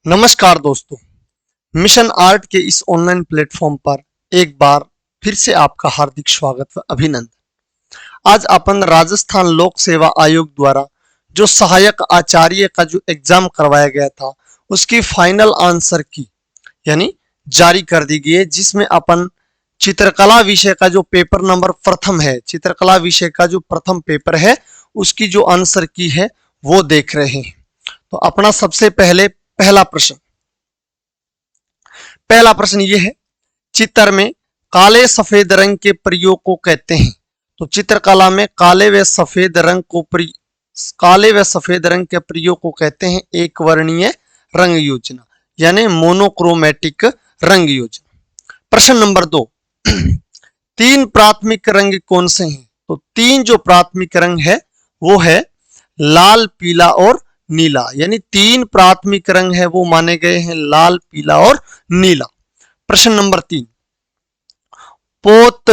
नमस्कार दोस्तों, mission art के इस ऑनलाइन प्लेटफॉर्म पर एक बार फिर से आपका हार्दिक स्वागत व अभिनंदन। आज अपन राजस्थान लोक सेवा आयोग द्वारा जो सहायक आचार्य का जो एग्जाम करवाया गया था उसकी फाइनल आंसर की यानी जारी कर दी गई है, जिसमें अपन चित्रकला विषय का जो पेपर नंबर प्रथम है, चित्रकला विषय का जो प्रथम पेपर है उसकी जो आंसर की है वो देख रहे हैं। तो अपना सबसे पहला प्रश्न ये है, चित्र में काले सफेद रंग के प्रयोग को कहते हैं। तो चित्रकला में काले व सफेद रंग के प्रयोग को कहते हैं एक वर्णीय रंग योजना यानी मोनोक्रोमैटिक रंग योजना। प्रश्न नंबर 2, तीन प्राथमिक रंग कौन से हैं? तो तीन जो प्राथमिक रंग है वो है लाल, पीला और नीला, यानी तीन प्राथमिक रंग है वो माने गए हैं लाल, पीला और नीला। प्रश्न नंबर 3, पोत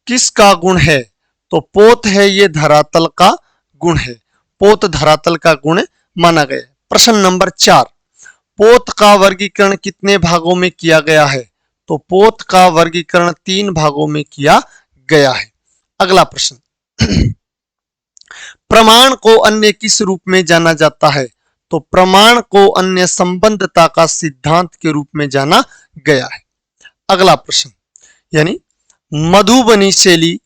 किसका गुण है? तो पोत है ये धरातल का गुण है, पोत धरातल का गुण माना गया। प्रश्न नंबर 4, पोत का वर्गीकरण कितने भागों में किया गया है? तो पोत का वर्गीकरण 3 भागों में किया गया है। अगला प्रश्न, प्रमाण को अन्य किस रूप में जाना जाता है? तो प्रमाण को अन्य संबंधता का सिद्धांत के रूप में जाना गया है। अगला प्रश्न, यानी मधुबनी शैली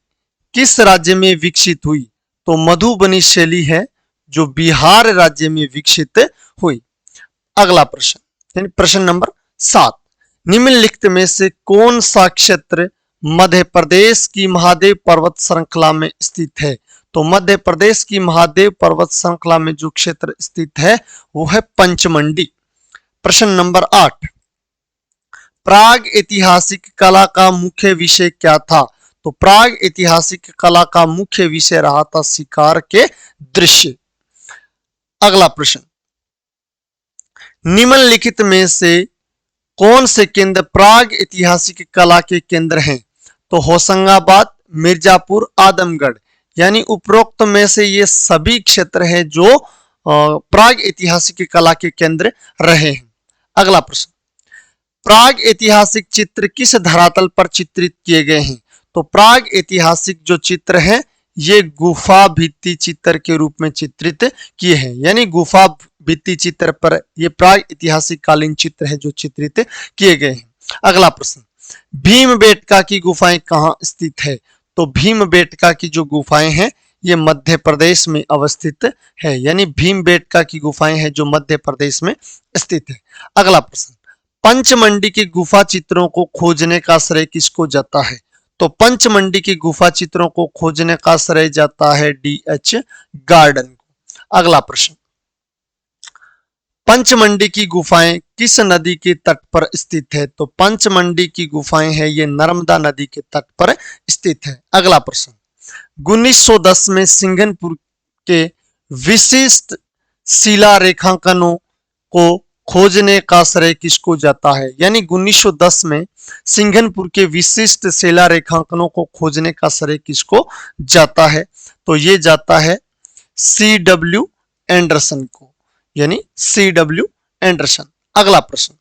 किस राज्य में विकसित हुई? तो मधुबनी शैली है जो बिहार राज्य में विकसित हुई। अगला प्रश्न, यानी प्रश्न नंबर 7, निम्नलिखित में से कौन सा क्षेत्र मध्य प्रदेश की महादेव पर्वत श्रृंखला में स्थित है? तो मध्य प्रदेश की महादेव पर्वत श्रृंखला में जो क्षेत्र स्थित है वो है पंचमंडी। प्रश्न नंबर 8, प्राग ऐतिहासिक कला का मुख्य विषय क्या था? तो प्राग ऐतिहासिक कला का मुख्य विषय रहा था शिकार के दृश्य। अगला प्रश्न, निम्नलिखित में से कौन से केंद्र प्राग ऐतिहासिक कला के केंद्र हैं? तो होशंगाबाद, मिर्जापुर, आदमगढ़, यानी उपरोक्त में से ये सभी क्षेत्र हैं जो प्राग ऐतिहासिक कला के केंद्र रहे हैं। अगला प्रश्न, प्राग ऐतिहासिक चित्र किस धरातल पर चित्रित किए गए हैं? तो प्राग ऐतिहासिक जो चित्र हैं ये गुफा भित्ति चित्र के रूप में चित्रित किए हैं, यानी गुफा भित्ति चित्र पर ये प्राग ऐतिहासिक कालीन चित्र है जो चित्रित किए गए हैं। अगला प्रश्न, भीमबेटका की गुफाएं कहाँ स्थित है? तो भीमबेटका की जो गुफाएं हैं ये मध्य प्रदेश में अवस्थित है, यानी भीमबेटका की गुफाएं हैं जो मध्य प्रदेश में स्थित है। अगला प्रश्न, पंचमंडी की गुफा चित्रों को खोजने का श्रेय किसको जाता है? तो पंचमंडी की गुफा चित्रों को खोजने का श्रेय जाता है D.H. गार्डन को। अगला प्रश्न, पंचमंडी की गुफाएं किस नदी के तट पर स्थित है? तो पंचमंडी की गुफाएं हैं ये नर्मदा नदी के तट पर स्थित है। अगला प्रश्न, 1910 में सिंघनपुर के विशिष्ट शिला रेखांकनों को खोजने का श्रेय किसको जाता है? यानी 1910 में सिंघनपुर के विशिष्ट शिला रेखांकनों को खोजने का श्रेय किसको जाता है? तो ये जाता है C.W. एंडरसन को, यानी C.W. एंडरसन। अगला प्रश्न,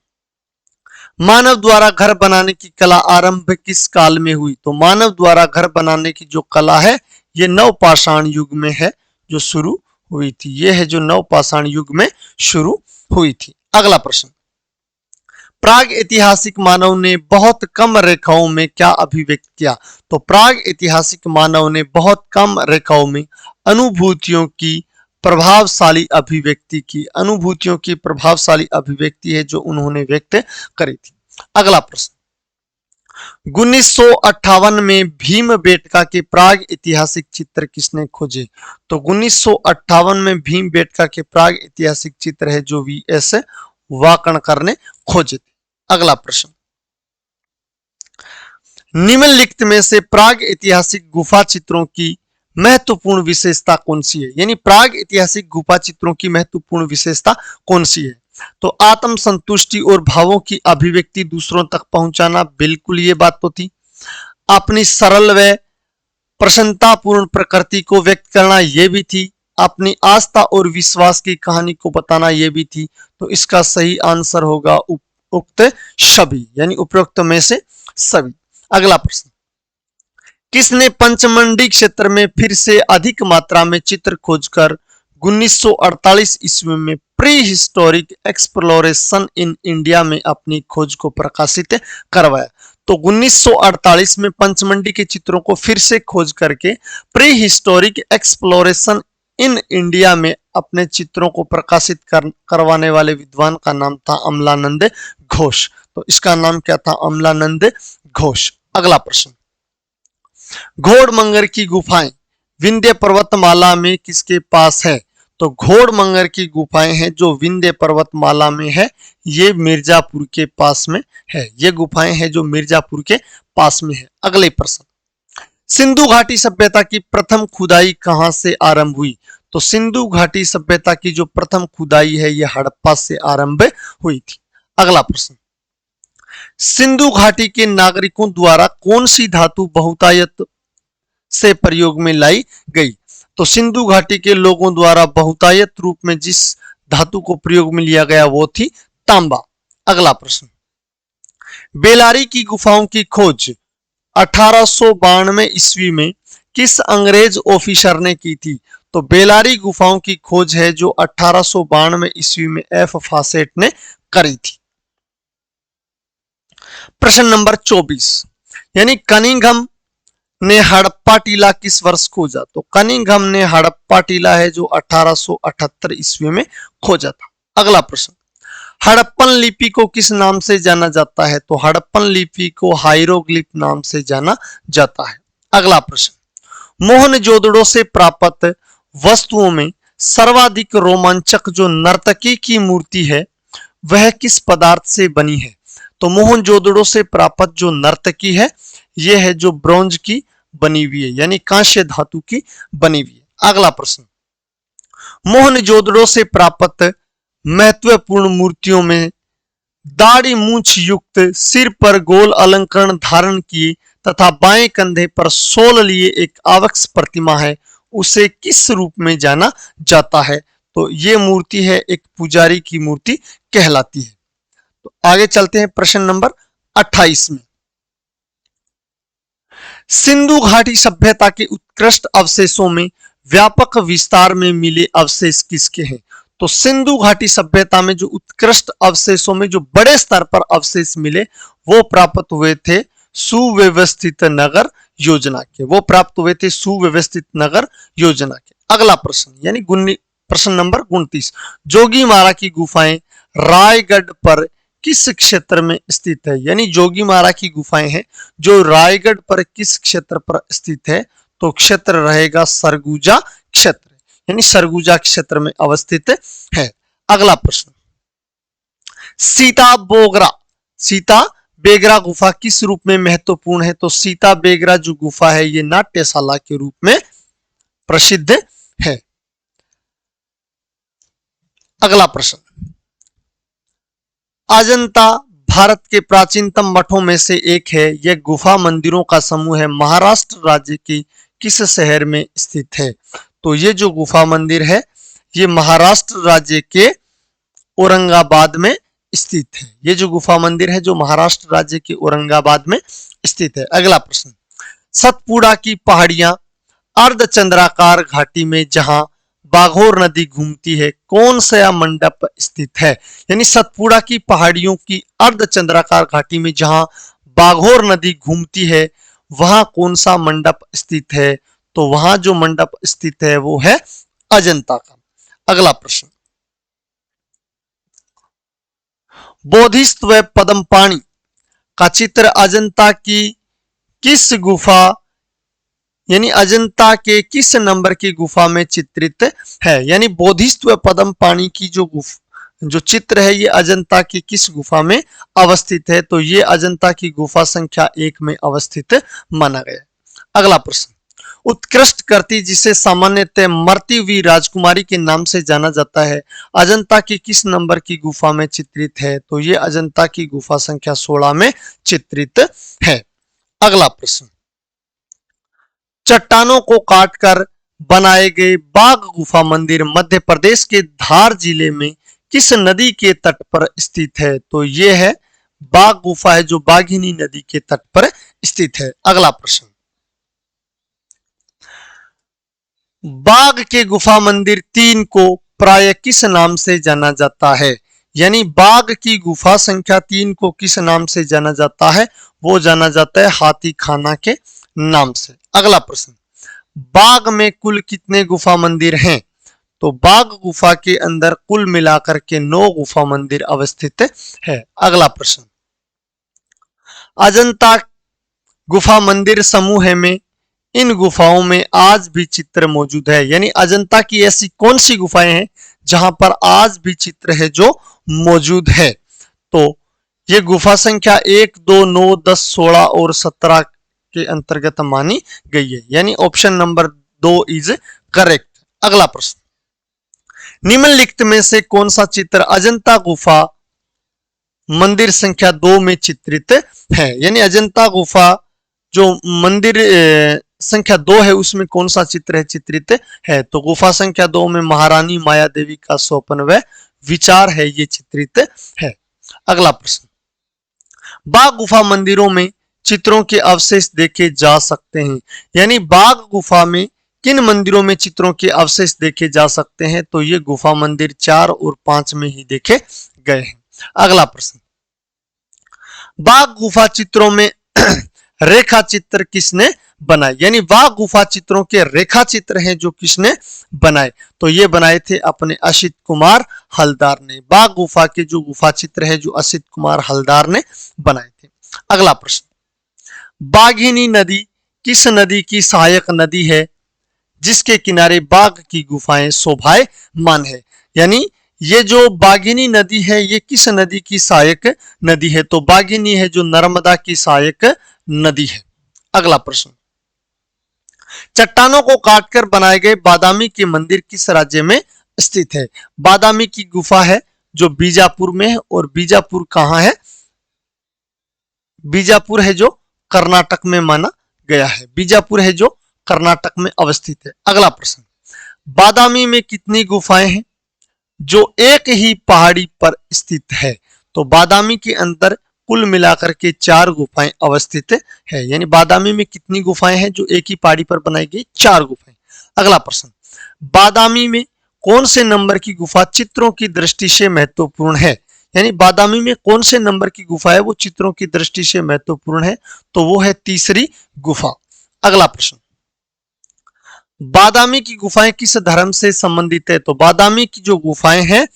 मानव द्वारा घर बनाने की कला आरंभ किस काल में हुई? तो मानव द्वारा घर बनाने की जो कला है ये नवपाषाण युग में है जो शुरू हुई थी, ये है जो नवपाषाण युग में शुरू हुई थी। अगला प्रश्न, प्राग ऐतिहासिक मानव ने बहुत कम रेखाओं में क्या अभिव्यक्त किया? तो प्राग ऐतिहासिक मानव ने बहुत कम रेखाओं में अनुभूतियों की प्रभावशाली अभिव्यक्ति की, अनुभूतियों की प्रभावशाली अभिव्यक्ति है जो उन्होंने व्यक्त करी थी। अगला प्रश्न, 1958 में भीमबेटका के प्राग ऐतिहासिक चित्र किसने खोजे? तो 1958 में भीमबेटका के प्राग ऐतिहासिक चित्र है जो V.S. वाकणकर ने खोजे थे। अगला प्रश्न, निम्नलिखित में से प्राग ऐतिहासिक गुफा चित्रों की महत्वपूर्ण विशेषता कौन सी है? यानी प्राग ऐतिहासिक गुफा चित्रों की महत्वपूर्ण विशेषता कौन सी है? तो आत्म संतुष्टि और भावों की अभिव्यक्ति दूसरों तक पहुंचाना, बिल्कुल ये बात तो थी। अपनी सरल व प्रसन्नतापूर्ण प्रकृति को व्यक्त करना, ये भी थी। अपनी आस्था और विश्वास की कहानी को बताना यह भी थी। तो इसका सही आंसर होगा उक्त सभी, यानी उपरोक्त में से सभी। अगला प्रश्न, किसने पंचमंडी क्षेत्र में फिर से अधिक मात्रा में चित्र खोजकर 1948 ईस्वी में pre historic exploration in India में अपनी खोज को प्रकाशित करवाया? तो 1948 में पंचमंडी के चित्रों को फिर से खोज करके pre historic exploration in India में अपने चित्रों को प्रकाशित करवाने वाले विद्वान का नाम था अमलानंद घोष। तो इसका नाम क्या था? अमलानंद घोष। अगला प्रश्न, घोड़मंगर की गुफाएं विंध्य पर्वतमाला में किसके पास है? तो घोड़मंगर की गुफाएं हैं जो विंध्य पर्वतमाला में है, ये मिर्जापुर के पास में है। ये गुफाएं हैं जो मिर्जापुर के पास में है। अगले प्रश्न, सिंधु घाटी सभ्यता की प्रथम खुदाई कहां से आरंभ हुई? तो सिंधु घाटी सभ्यता की जो प्रथम खुदाई है यह हड़प्पा से आरंभ हुई थी। अगला प्रश्न, सिंधु घाटी के नागरिकों द्वारा कौन सी धातु बहुतायत से प्रयोग में लाई गई? तो सिंधु घाटी के लोगों द्वारा बहुतायत रूप में जिस धातु को प्रयोग में लिया गया वो थी तांबा। अगला प्रश्न, बेलारी की गुफाओं की खोज 1892 ईस्वी में किस अंग्रेज ऑफिसर ने की थी? तो बेलारी गुफाओं की खोज है जो 1892 ईस्वी में एफ फासेट ने करी थी। प्रश्न नंबर 24, यानी कनिंघम ने हड़प्पा टीला किस वर्ष खोजा? तो कनिंघम ने हड़प्पा टीला है जो 1878 ईस्वी में खोजा था। अगला प्रश्न, हड़प्पन लिपि को किस नाम से जाना जाता है? तो हड़प्पन लिपि को हाइरोग्लिफ नाम से जाना जाता है। अगला प्रश्न, मोहनजोदड़ो से प्राप्त वस्तुओं में सर्वाधिक रोमांचक जो नर्तकी की मूर्ति है वह किस पदार्थ से बनी है? तो मोहनजोदड़ो से प्राप्त जो नर्तकी है यह है जो ब्रॉन्ज की बनी हुई है, यानी कांस्य धातु की बनी हुई है। अगला प्रश्न, मोहनजोदड़ो से प्राप्त महत्वपूर्ण मूर्तियों में दाढ़ी मूंछ युक्त, सिर पर गोल अलंकरण धारण किए तथा बाएं कंधे पर शॉल लिए एक आवक्स प्रतिमा है, उसे किस रूप में जाना जाता है? तो ये मूर्ति है एक पुजारी की मूर्ति कहलाती है। तो आगे चलते हैं प्रश्न नंबर 28 में, सिंधु घाटी सभ्यता के उत्कृष्ट अवशेषों में व्यापक विस्तार में मिले अवशेष किसके हैं? तो सिंधु घाटी सभ्यता में जो उत्कृष्ट अवशेषों में जो बड़े स्तर पर अवशेष मिले वो प्राप्त हुए थे सुव्यवस्थित नगर योजना के, वो प्राप्त हुए थे सुव्यवस्थित नगर योजना के। अगला प्रश्न, यानी प्रश्न नंबर 29, जोगीमारा की गुफाएं रायगढ़ पर किस क्षेत्र में स्थित है? यानी जोगीमारा की गुफाएं हैं जो रायगढ़ पर किस क्षेत्र पर स्थित है? तो क्षेत्र रहेगा सरगुजा क्षेत्र, यानी सरगुजा क्षेत्र में अवस्थित है। अगला प्रश्न, सीता बेगरा गुफा किस रूप में महत्वपूर्ण है? तो सीता बेगरा जो गुफा है ये नाट्यशाला के रूप में प्रसिद्ध है। अगला प्रश्न, अजंता भारत के प्राचीनतम मठों में से एक है, यह गुफा मंदिरों का समूह है, महाराष्ट्र राज्य की किस शहर में स्थित है? तो ये जो गुफा मंदिर है ये महाराष्ट्र राज्य के औरंगाबाद में स्थित है। ये जो गुफा मंदिर है जो महाराष्ट्र राज्य के औरंगाबाद में स्थित है। अगला प्रश्न, सतपुड़ा की पहाड़ियां अर्धचंद्राकार घाटी में जहां बाघोर नदी घूमती है कौन सा मंडप स्थित है? यानी सतपुड़ा की पहाड़ियों की अर्धचंद्राकार घाटी में जहां बाघोर नदी घूमती है वहां कौन सा मंडप स्थित है? तो वहां जो मंडप स्थित है वो है अजंता का। अगला प्रश्न, बोधिसत्व पद्मपाणि का चित्र अजंता की किस गुफा यानी अजंता के किस नंबर की गुफा में चित्रित है? यानी बोधिसत्व पद्मपाणि की जो चित्र है ये अजंता की किस गुफा में अवस्थित है? तो ये अजंता की गुफा संख्या 1 में अवस्थित माना गया। अगला प्रश्न, उत्कृष्ट कृति जिसे सामान्यतः मरती हुई राजकुमारी के नाम से जाना जाता है अजंता की किस नंबर की गुफा में चित्रित है? तो ये अजंता की गुफा संख्या 16 में चित्रित है। अगला प्रश्न, चट्टानों को काटकर बनाए गए बाघ गुफा मंदिर मध्य प्रदेश के धार जिले में किस नदी के तट पर स्थित है? तो ये है बाघ गुफा है जो बाघिनी नदी के तट पर स्थित है। अगला प्रश्न, बाघ के गुफा मंदिर 3 को प्राय किस नाम से जाना जाता है? यानी बाघ की गुफा संख्या 3 को किस नाम से जाना जाता है? वो जाना जाता है हाथी खाना के नाम से। अगला प्रश्न, बाघ में कुल कितने गुफा मंदिर हैं? तो बाघ गुफा के अंदर कुल मिलाकर के 9 गुफा मंदिर अवस्थित है। अगला प्रश्न, अजंता गुफा मंदिर समूह में इन गुफाओं में आज भी चित्र मौजूद है। यानी अजंता की ऐसी कौन सी गुफाएं हैं जहां पर आज भी चित्र है जो मौजूद है? तो ये गुफा संख्या 1, 2, 9, 10, 16 और 17 के अंतर्गत मानी गई है। यानी ऑप्शन नंबर 2 इज करेक्ट। अगला प्रश्न, निम्नलिखित में से कौन सा चित्र अजंता गुफा मंदिर संख्या 2 में चित्रित है? यानी अजंता गुफा जो मंदिर संख्या 2 है उसमें कौन सा चित्र है चित्रित है? तो गुफा संख्या 2 में महारानी माया देवी का स्वप्न व विचार है, ये चित्रित है। अगला प्रश्न, बाघ गुफा मंदिरों में चित्रों के अवशेष देखे जा सकते हैं। यानी बाघ गुफा में किन मंदिरों में चित्रों के अवशेष देखे जा सकते हैं? तो ये गुफा मंदिर 4 और 5 में ही देखे गए हैं। अगला प्रश्न, बाघ गुफा चित्रों में रेखा चित्र किसने बनाए? यानी बाघ गुफा चित्रों के रेखा चित्र हैं जो किसने बनाए? तो ये बनाए थे अपने असित कुमार हलदार ने। बाघ गुफा के जो गुफा चित्र है जो असित कुमार हलदार ने बनाए थे। अगला प्रश्न, बाघिनी नदी किस नदी की सहायक नदी है जिसके किनारे बाघ की गुफाएं शोभायमान है? यानी ये जो बाघिनी नदी है ये किस नदी की सहायक नदी है? तो बाघिनी है जो नर्मदा की सहायक नदी है। अगला प्रश्न, चट्टानों को काटकर बनाए गए बादामी के मंदिर किस राज्य में स्थित है? बादामी की गुफा है जो बीजापुर में है, और बीजापुर कहां है? बीजापुर है जो कर्नाटक में माना गया है। बीजापुर है जो कर्नाटक में अवस्थित है। अगला प्रश्न, बादामी में कितनी गुफाएं हैं जो एक ही पहाड़ी पर स्थित है? तो बादामी के अंदर कुल मिलाकर के 4 गुफाएं अवस्थित है। यानी बादामी में कितनी गुफाएं हैं जो एक ही पहाड़ी पर बनाई गई? 4 गुफाएं। अगला प्रश्न, बादामी में कौन से नंबर की गुफा चित्रों की दृष्टि से महत्वपूर्ण है? यानी बादामी में कौन से नंबर की गुफा है वो चित्रों की दृष्टि से महत्वपूर्ण है? तो वो है तीसरी गुफा। अगला प्रश्न, बादामी की गुफाएं किस धर्म से संबंधित है? तो बादामी की जो गुफाएं हैं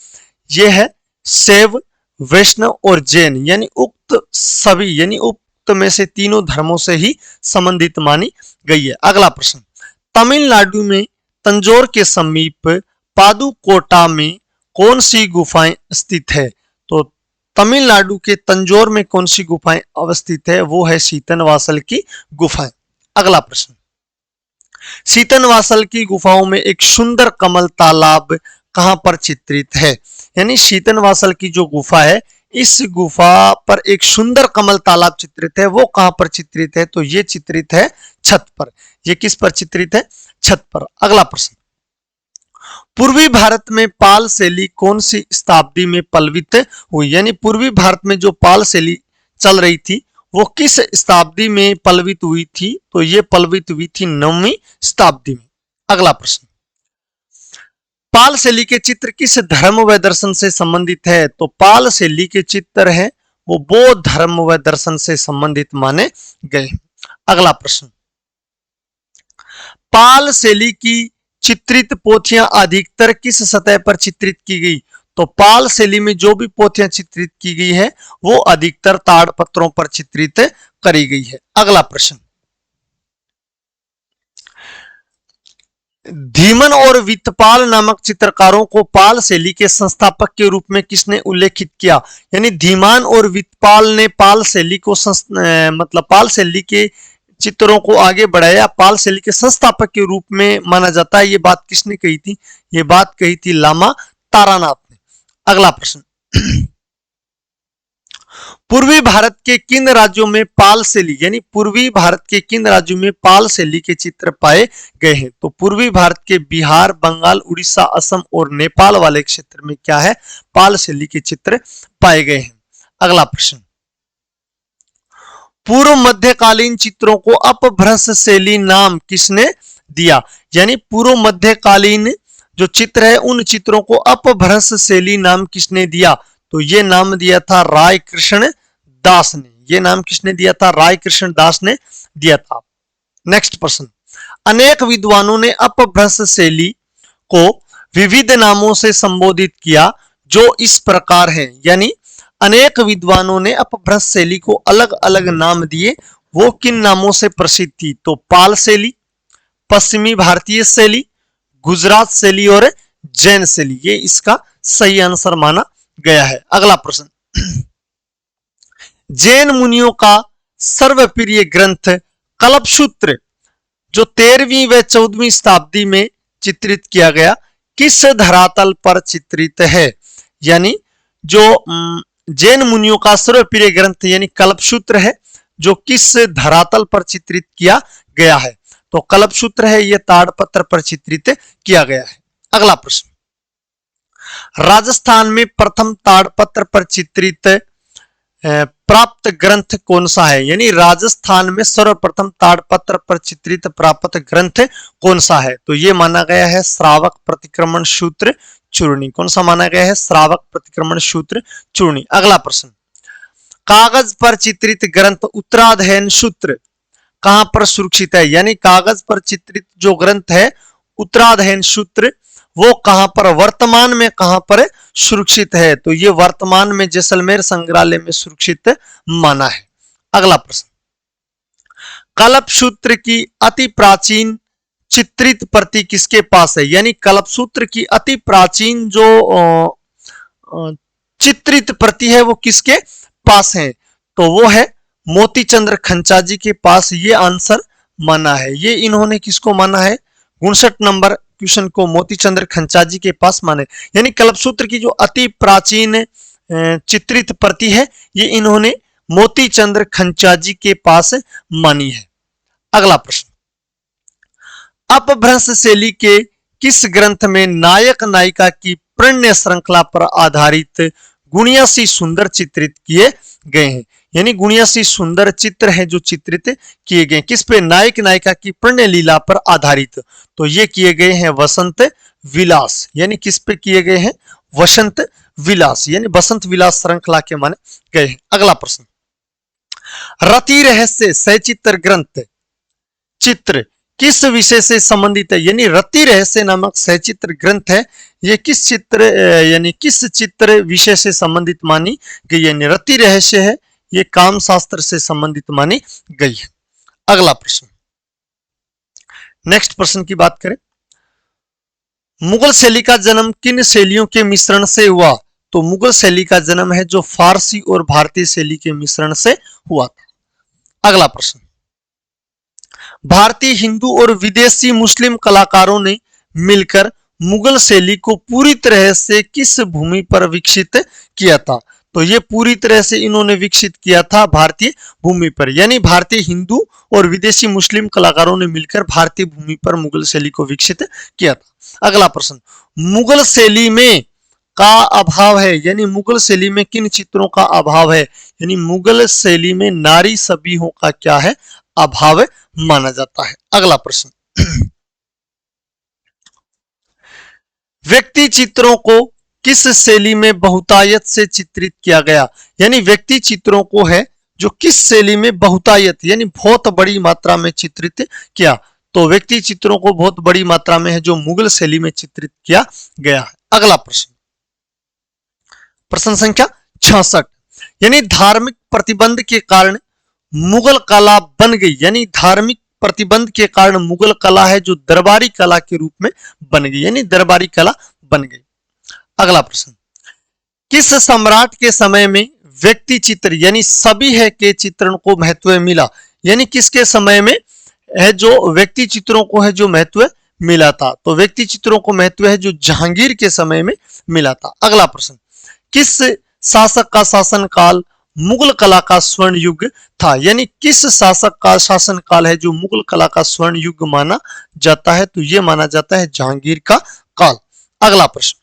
ये है शैव, वैष्णव और जैन, यानी उक्त सभी यानी उक्त में से तीनों धर्मों से ही संबंधित मानी गई है। अगला प्रश्न, तमिलनाडु में तंजौर के समीप पादुकोटा में कौन सी गुफाएं स्थित है? तो तमिलनाडु के तंजौर में कौन सी गुफाएं अवस्थित है? वो है सीतनवासल की गुफाएं। अगला प्रश्न, सीतनवासल की गुफाओं में एक सुंदर कमल तालाब कहां पर चित्रित है? यानी सीतनवासल की जो गुफा है इस गुफा पर एक सुंदर कमल तालाब चित्रित है, वो कहां पर चित्रित है? तो ये चित्रित है छत पर। ये किस पर चित्रित है? छत पर। अगला प्रश्न, पूर्वी भारत में पाल शैली कौन सी शताब्दी में पल्वित हुई? यानी पूर्वी भारत में जो पाल शैली चल रही थी वो किस शताब्दी में पल्वित हुई थी? तो ये पल्वित हुई थी 9वीं शताब्दी में। अगला प्रश्न, पाल शैली के चित्र किस धर्म व दर्शन से संबंधित है? तो पाल शैली के चित्र हैं वो बौद्ध धर्म व दर्शन से संबंधित माने गए। अगला प्रश्न, पाल शैली की चित्रित पोथियां अधिकतर किस सतह पर चित्रित की गई? तो पाल शैली में जो भी पोथियां चित्रित की गई है वो अधिकतर ताड़पत्रों पर चित्रित करी गई है। अगला प्रश्न, धीमन और वित्तपाल नामक चित्रकारों को पाल शैली के संस्थापक के रूप में किसने उल्लेखित किया? यानी धीमान और वित्तपाल ने पाल शैली को मतलब पाल शैली के चित्रों को आगे बढ़ाया, पाल शैली के संस्थापक के रूप में माना जाता है। ये बात किसने कही थी? ये बात कही थी लामा तारानाथ ने। अगला प्रश्न, पूर्वी भारत के किन राज्यों में पाल शैली यानी पूर्वी भारत के किन राज्यों में पाल शैली के चित्र पाए गए हैं? तो पूर्वी भारत के बिहार, बंगाल, उड़ीसा, असम और नेपाल वाले क्षेत्र में क्या है? पाल शैली के चित्र पाए गए हैं। अगला प्रश्न, पूर्व मध्यकालीन चित्रों को अपभ्रंश शैली नाम किसने दिया? यानी पूर्व मध्यकालीन जो चित्र है उन चित्रों को अपभ्रंश शैली नाम किसने दिया? तो ये नाम दिया था राय कृष्ण दास ने। ये नाम किसने दिया था? राय कृष्ण दास ने दिया था। नेक्स्ट प्रश्न, अनेक विद्वानों ने अपभ्रंश शैली को विविध नामों से संबोधित किया जो इस प्रकार हैं। यानी अनेक विद्वानों ने अपभ्रंश शैली को अलग अलग नाम दिए, वो किन नामों से प्रसिद्ध थी? तो पाल शैली, पश्चिमी भारतीय शैली, गुजरात शैली और जैन शैली। ये इसका सही आंसर माना गया है। अगला प्रश्न, जैन मुनियों का सर्वप्रिय ग्रंथ कल्पसूत्र जो 13वीं व 14वीं शताब्दी में चित्रित किया गया किस धरातल पर चित्रित है? यानी जो जैन मुनियों का सर्वप्रिय ग्रंथ यानी कल्पसूत्र है जो किस धरातल पर चित्रित किया गया है? तो कल्पसूत्र है यह ताड़पत्र पर चित्रित किया गया है। अगला प्रश्न, राजस्थान में प्रथम ताड़पत्र पर चित्रित प्राप्त ग्रंथ कौन सा है? यानी राजस्थान में सर्वप्रथम ताड़पत्र पर चित्रित प्राप्त ग्रंथ कौन सा है? तो यह माना गया है श्रावक प्रतिक्रमण सूत्र चूर्णी। कौन सा माना गया है? श्रावक प्रतिक्रमण सूत्र चूर्णी। अगला प्रश्न, कागज पर चित्रित ग्रंथ उत्तराधयन सूत्र कहां पर सुरक्षित है? यानी कागज पर चित्रित जो ग्रंथ है उत्तराधयन सूत्र वो कहां पर वर्तमान में कहां पर सुरक्षित है? तो ये वर्तमान में जैसलमेर संग्रहालय में सुरक्षित माना है। अगला प्रश्न, कल्पसूत्र की अति प्राचीन चित्रित प्रति किसके पास है? यानी कल्पसूत्र की अति प्राचीन जो चित्रित प्रति है वो किसके पास है? तो वो है मोतीचंद्र खंचा जी के पास। ये आंसर माना है। ये इन्होंने किसको माना है? 59 नंबर क्वेश्चन को मोतीचंद्र खंचा जी के पास माने। यानी कल्पसूत्र की जो अति प्राचीन चित्रित प्रति है ये इन्होंने मोतीचंद्र खंचा जी के पास मानी है। अगला प्रश्न, अपभ्रंश शैली के किस ग्रंथ में नायक नायिका की प्रणय श्रृंखला पर आधारित गुणिया सी सुंदर चित्रित किए गए हैं? यानी गुणिया सी सुंदर चित्र है जो चित्रित किए गए किस पे? नायक नायिका की प्रणय लीला पर आधारित। तो ये किए गए हैं वसंत विलास। यानी किस पे किए गए हैं? वसंत विलास। यानी वसंत विलास श्रृंखला के माने गए हैं। अगला प्रश्न, रति रहस्य सचित्र ग्रंथ चित्र किस विषय से संबंधित है? यानी रति रहस्य नामक सचित्र ग्रंथ है ये किस चित्र यानी किस चित्र विषय से संबंधित मानी गई? यानी रति रहस्य है ये काम शास्त्र से संबंधित मानी गई है। अगला प्रश्न, नेक्स्ट प्रश्न की बात करें, मुगल शैली का जन्म किन शैलियों के मिश्रण से हुआ? तो मुगल शैली का जन्म है जो फारसी और भारतीय शैली के मिश्रण से हुआ था। अगला प्रश्न, भारतीय, हिंदू और विदेशी मुस्लिम कलाकारों ने मिलकर मुगल शैली को पूरी तरह से किस भूमि पर विकसित किया था? तो ये पूरी तरह से इन्होंने विकसित किया था भारतीय भूमि पर। यानी भारतीय, हिंदू और विदेशी मुस्लिम कलाकारों ने मिलकर भारतीय भूमि पर मुगल शैली को विकसित किया था। अगला प्रश्न, मुगल शैली में का अभाव है? यानी मुगल शैली में किन चित्रों का अभाव है? यानी मुगल शैली में नारी सबिहों का क्या है? अभाव माना जाता है। अगला प्रश्न, व्यक्ति चित्रों को किस शैली में बहुतायत से चित्रित किया गया? यानी व्यक्ति चित्रों को है जो किस शैली में बहुतायत यानी बहुत बड़ी मात्रा में चित्रित किया? तो व्यक्ति चित्रों को बहुत बड़ी मात्रा में है जो मुगल शैली में चित्रित किया गया है। अगला प्रश्न, प्रश्न संख्या 66, यानी धार्मिक प्रतिबंध के कारण मुगल कला बन गई। यानी धार्मिक प्रतिबंध के कारण मुगल कला है जो दरबारी कला के रूप में बन गई। यानी दरबारी कला बन गई। अगला प्रश्न, किस सम्राट के समय में व्यक्ति चित्र यानी सभी है के चित्रण को महत्व मिला? यानी किसके समय में है जो व्यक्ति चित्रों को है जो महत्व मिला था? तो व्यक्ति चित्रों को महत्व है जो जहांगीर के समय में मिला था। अगला प्रश्न, किस शासक का शासनकाल मुगल कला का स्वर्ण युग था। यानी किस शासक का शासन काल है जो मुगल कला का स्वर्ण युग माना जाता है? तो यह माना जाता है जहांगीर का काल। अगला प्रश्न,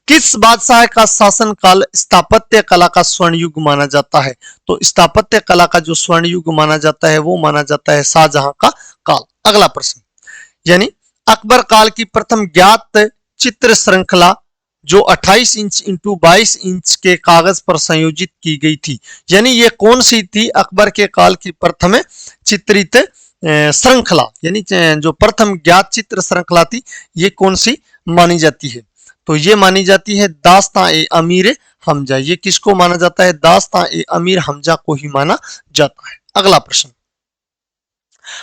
किस बादशाह का शासन काल स्थापत्य कला का स्वर्ण युग माना जाता है? तो स्थापत्य कला का जो स्वर्ण युग माना जाता है वो माना जाता है शाहजहां का काल। अगला प्रश्न, यानी अकबर काल की प्रथम ज्ञात चित्र श्रृंखला जो 28 इंच इंटू 22 इंच के कागज पर संयोजित की गई थी, यानी ये कौन सी थी? अकबर के काल की प्रथम चित्रित श्रृंखला, यानी जो प्रथम ज्ञात चित्र श्रृंखला थी ये कौन सी मानी जाती है? तो ये मानी जाती है दास्तां ए अमीर हमजा। ये किसको माना जाता है? दास्तां ए अमीर हमजा को ही माना जाता है। अगला प्रश्न,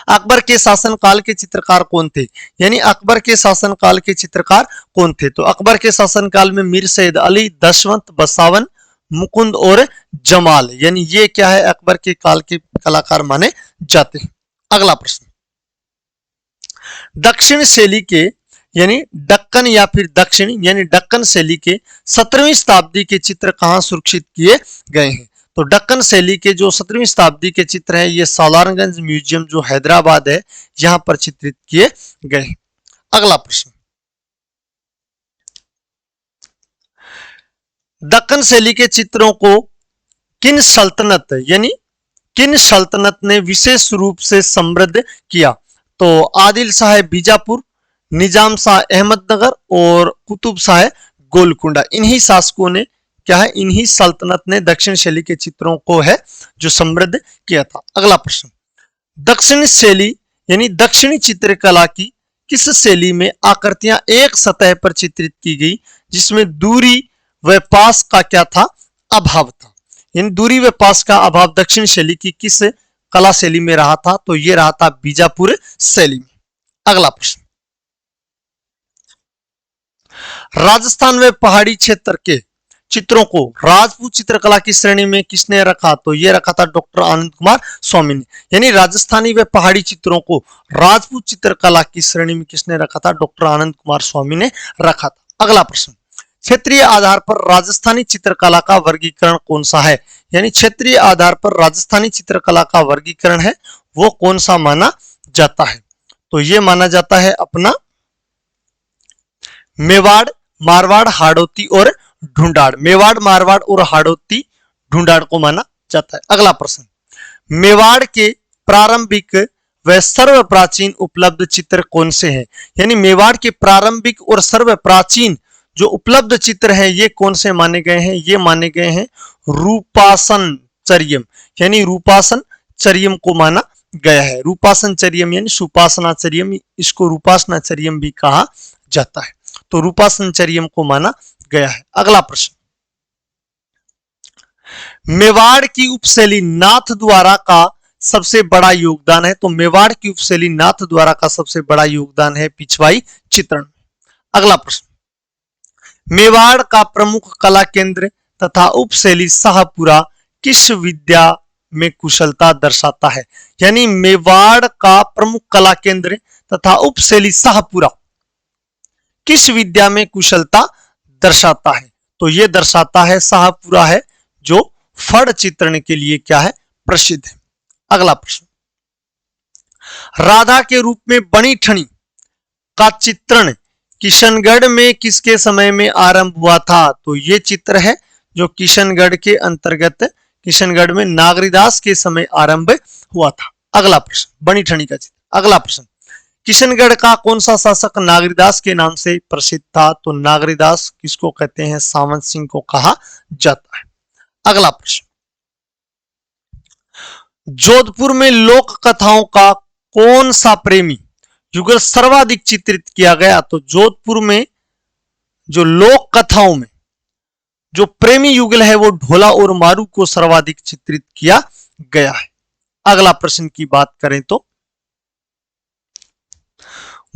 अकबर के शासनकाल के चित्रकार कौन थे? यानी अकबर के शासनकाल के चित्रकार कौन थे? तो अकबर के शासनकाल में मीर सैयद अली, दशवंत, बसावन, मुकुंद और जमाल, यानी ये क्या है? अकबर के काल के कलाकार माने जाते हैं। अगला प्रश्न, दक्षिण शैली के यानी दक्कन या फिर दक्षिण यानी दक्कन शैली के 17वीं शताब्दी के चित्र कहां सुरक्षित किए गए हैं? तो दक्कन शैली के जो 17वीं शताब्दी के चित्र हैं ये सालारगंज म्यूजियम जो हैदराबाद है यहां पर चित्रित किए गए हैं। अगला प्रश्न, दक्कन शैली के चित्रों को किन सल्तनत यानी किन सल्तनत ने विशेष रूप से समृद्ध किया? तो आदिल शाह बीजापुर, निजाम शाह अहमदनगर और कुतुब शाह गोलकुंडा, इन्हीं शासकों ने क्या है? इन्हीं सल्तनत ने दक्षिण शैली के चित्रों को है जो समृद्ध किया था। अगला प्रश्न, दक्षिण शैली यानी दक्षिणी चित्रकला की किस शैली में आकृतियां एक सतह पर चित्रित की गई जिसमें दूरी व पास का क्या था? अभाव था। यानी दूरी व पास का अभाव दक्षिण शैली की किस कला शैली में रहा था? तो यह रहा था बीजापुर शैली में। अगला प्रश्न, राजस्थान व पहाड़ी क्षेत्र के चित्रों को राजपूत चित्रकला की श्रेणी में किसने रखा? तो यह रखा था डॉक्टर आनंद कुमार स्वामी ने। यानी राजस्थानी व पहाड़ी चित्रों को राजपूत चित्रकला की श्रेणी में किसने रखा था? डॉक्टर आनंद कुमार स्वामी ने रखा था। अगला प्रश्न, क्षेत्रीय आधार पर राजस्थानी चित्रकला का वर्गीकरण कौन सा है? यानी क्षेत्रीय आधार पर राजस्थानी चित्रकला का वर्गीकरण है वो कौन सा माना जाता है? तो यह माना जाता है अपना मेवाड़, मारवाड़, हाड़ौती और ढूंढाड़। मेवाड़, मारवाड़ और हाड़ौती ढूंढाड़ को माना जाता है। अगला प्रश्न, मेवाड़ के प्रारंभिक व सर्व प्राचीन उपलब्ध चित्र कौन से हैं? यानी मेवाड़ के प्रारंभिक और सर्व प्राचीन जो उपलब्ध चित्र हैं ये कौन से माने गए हैं? ये माने गए हैं रूपासन चर्यम, यानी रूपासन चर्यम को माना गया है। रूपासन चर्यम यानी सुपासना चर्यम, इसको रूपासना चर्यम भी कहा जाता है। तो रूपासन चर्यम को माना गया है। अगला प्रश्न, मेवाड़ की उपशैली नाथ द्वारा का सबसे बड़ा योगदान है? तो मेवाड़ की उपशैली नाथ द्वारा का सबसे बड़ा योगदान है पिछवाई चित्रण। अगला प्रश्न, मेवाड़ का प्रमुख कला केंद्र तथा उपशैली शाहपुरा किस विद्या में कुशलता दर्शाता है? यानी मेवाड़ का प्रमुख कला केंद्र तथा उपशैली शाहपुरा किस विद्या में कुशलता दर्शाता है? तो यह दर्शाता है शाहपुरा है जो फड़ चित्रण के लिए क्या है? प्रसिद्ध है। अगला प्रश्न, राधा के रूप में बनी ठनी का चित्रण किशनगढ़ में किसके समय में आरंभ हुआ था? तो यह चित्र है जो किशनगढ़ के अंतर्गत किशनगढ़ में नागरीदास के समय आरंभ हुआ था। अगला प्रश्न, बनी ठनी का चित्र। अगला प्रश्न, किशनगढ़ का कौन सा शासक नागरीदास के नाम से प्रसिद्ध था? तो नागरीदास किसको कहते हैं? सावंत सिंह को कहा जाता है। अगला प्रश्न, जोधपुर में लोक कथाओं का कौन सा प्रेमी युगल सर्वाधिक चित्रित किया गया? तो जोधपुर में जो लोक कथाओं में जो प्रेमी युगल है वो ढोला और मारू को सर्वाधिक चित्रित किया गया है। अगला प्रश्न की बात करें तो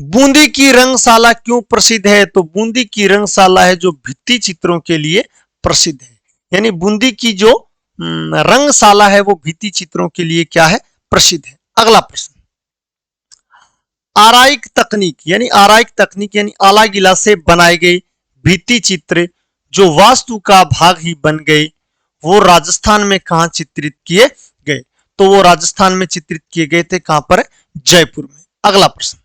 बूंदी की रंगशाला क्यों प्रसिद्ध है? तो बूंदी की रंगशाला है जो भित्ति चित्रों के लिए प्रसिद्ध है। यानी बूंदी की जो रंगशाला है वो भित्ति चित्रों के लिए क्या है? प्रसिद्ध है। अगला प्रश्न, आराइक तकनीक यानी आला गिला से बनाए गए भित्ति चित्र जो वास्तु का भाग ही बन गए वो राजस्थान में कहां चित्रित किए गए? तो वो राजस्थान में चित्रित किए गए थे, कहां पर? जयपुर में। अगला प्रश्न,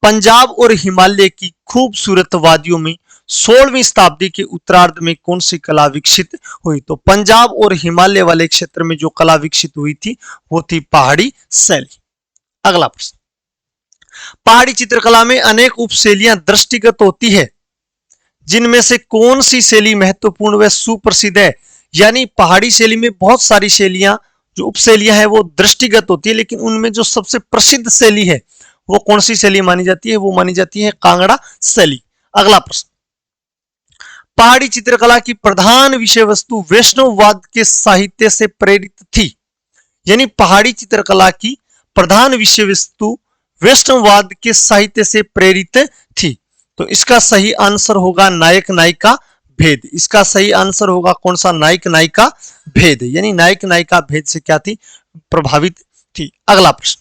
पंजाब और हिमालय की खूबसूरत वादियों में 16वीं शताब्दी के उत्तरार्ध में कौन सी कला विकसित हुई? तो पंजाब और हिमालय वाले क्षेत्र में जो कला विकसित हुई थी वो थी पहाड़ी शैली। अगला प्रश्न, पहाड़ी चित्रकला में अनेक उपशैलियां दृष्टिगत होती है, जिनमें से कौन सी शैली महत्वपूर्ण व सुप्रसिद्ध है? यानी पहाड़ी शैली में बहुत सारी शैलियां, जो उपशैलियां हैं वो दृष्टिगत होती है, लेकिन उनमें जो सबसे प्रसिद्ध शैली है वो कौन सी शैली मानी जाती है? वो मानी जाती है कांगड़ा शैली। अगला प्रश्न, पहाड़ी चित्रकला की प्रधान विषय वस्तु वैष्णववाद के साहित्य से प्रेरित थी। यानी पहाड़ी चित्रकला की प्रधान विषय वस्तु वैष्णववाद के साहित्य से प्रेरित थी। तो इसका सही आंसर होगा नायक नायिका भेद। इसका सही आंसर होगा कौन सा? नायक नायिका भेद। यानी नायक नायिका भेद से क्या थी? प्रभावित थी। अगला प्रश्न,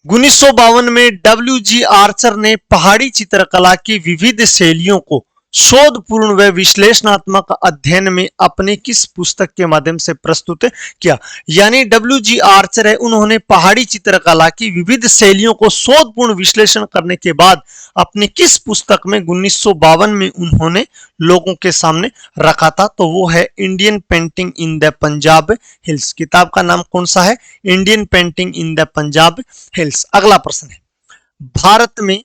1952 में डब्ल्यू.जी. आर्चर ने पहाड़ी चित्रकला की विविध शैलियों को शोधपूर्ण व विश्लेषणात्मक अध्ययन में अपनी किस पुस्तक के माध्यम से प्रस्तुत किया? यानी डब्ल्यू.जी. आर्चर है, उन्होंने पहाड़ी चित्रकला की विविध शैलियों को शोधपूर्ण विश्लेषण करने के बाद अपनी किस पुस्तक में 1952 में उन्होंने लोगों के सामने रखा था? तो वो है Indian painting in the Punjab hills. किताब का नाम कौन सा है? Indian painting in the Punjab hills. अगला प्रश्न है, भारत में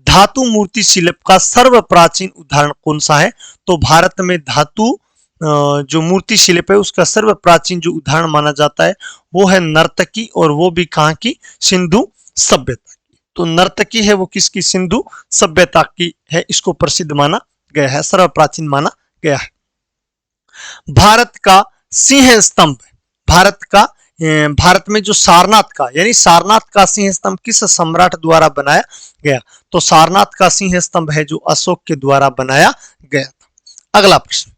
धातु मूर्ति शिल्प का सर्व प्राचीन उदाहरण कौन सा है? तो भारत में धातु जो मूर्ति शिल्प है उसका सर्व प्राचीन जो उदाहरण माना जाता है वो है नर्तकी, और वो भी कहां की? सिंधु सभ्यता की। तो नर्तकी है वो किसकी? सिंधु सभ्यता की है। इसको प्रसिद्ध माना गया है, सर्व प्राचीन माना गया है। भारत का सिंह स्तंभ, भारत में जो सारनाथ का, यानी सारनाथ का सिंह स्तंभ किस सम्राट द्वारा बनाया गया? तो सारनाथ का सिंह स्तंभ है जो अशोक के द्वारा बनाया गया था। अगला प्रश्न,